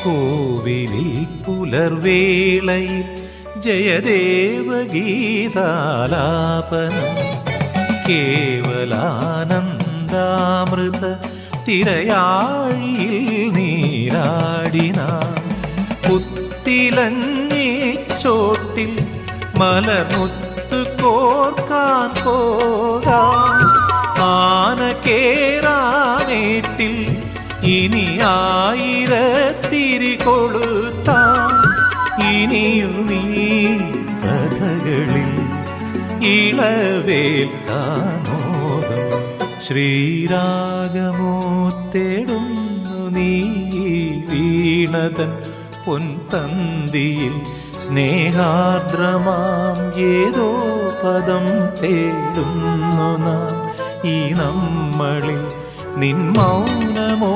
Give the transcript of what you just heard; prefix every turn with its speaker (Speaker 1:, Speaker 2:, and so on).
Speaker 1: കോവിലിൽ പുലർവേളയിൽ ജയദേവഗീതാലാപനം കേവലാനന്ദാമൃത തിരയാഴിയിൽ നീരാടിന പുത്തിലഞ്ഞി ചോട്ടിൽ മലർമുത്ത് കോർക്കാൻ പോകാം ആന കേറാനേട്ടിൽ ഇനി ആയിരത്തിരി കൊളുത്താം ഇനിയും ഈ കഥകളിൽ ഇളവേൽക്കാനോദം ശ്രീരാഗമോ തേടുന്നു നീ വീണതൻ പൊൻതന്തിയിൽ സ്നേഹാർദ്രമാം ഏതോ പദം തേടുന്നു നാം ഈ നമ്മളിൽ നിൻ മൗനമോ